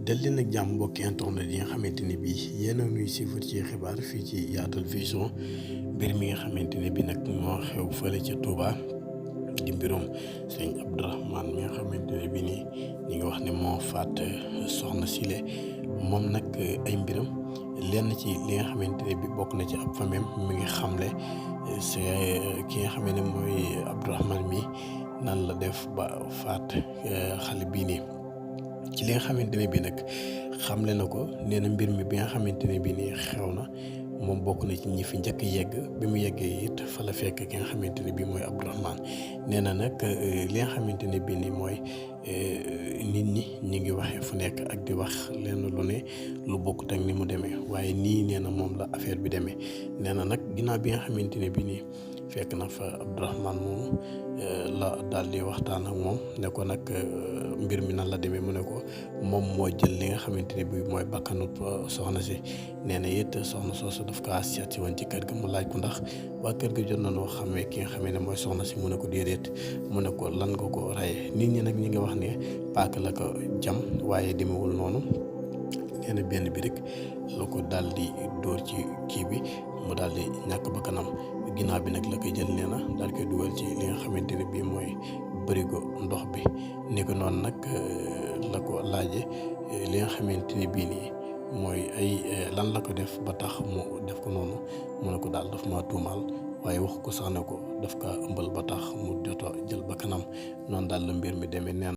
dal leen ak jàmm mbokki internet yi nga xamante ne bii yéen a nuy suivre ci xibaar fii ci Yaatal Vision mbir mi nga xamante ne bii nag moo xew fële ca Touba di mbirum sëñ Abdourahmane mi nga xamante ne bii nii ñi ngi wax ne moo faat soxna Sile moom nag ay mbiram lenn ci li nga xamante ne bii bokk na ci ab famem mi ngi xamle c'est ki nga xam ne mooy Abdourahmane mi nan la def ba faat xale bii nii. ci li nga xamante ne bii nag xamle na ko nee na mbir mi bi nga xamante ne bii nii xew na moom bokk na ci ñi fi njëkk yegg bi mu yeggee it fa la fekk ki nga xamante ne bii mooy Abdourahmane nee na nag li nga xamante ne bii nii mooy nit ñi ñu ngi waxee fu nekk ak di wax lenn lu ne lu bokkut ak ni mu demee waaye nii nee na moom la affaire bi demee nee na nag ginnaaw bi nga xamante ne bii nii fekk na fa Abdourahmane moomu la daal di waxtaan ak moom ne ko nag mbir mi nan la demee mu ne ko moom moo jël li nga xamante ne bii mooy bakkanu soxna si nee na it soxna soosu daf kaa seet si woon ci kër ga mu laaj ko ndax waa kër ga jot nañoo xamee ki nga xamee ne mooy soxna si mu ne ko déedéet mu ne ko lan nga ko rayee nit ñi nag ñi nga wax ne paaka la ko jam waaye demewul noonu nee na benn bi rek la ko daal di dóor ci kii bi mu daal di ñàkk bakkanam ginnaaw bi nag la koy jël nee na daal koy dugal ci li nga xamante ne bii mooy bërigo ndox bi ni ko noonu nag la ko laaje li nga xamante ne bii nii mooy ay lan la ko def ba tax mu def ko noonu mu ne ko daal daf ma tuumaal waaye wax ko sax ne ko daf kaa ëmbal ba tax mu jot a jël bakkanam noonu daal la mbir mi demee neen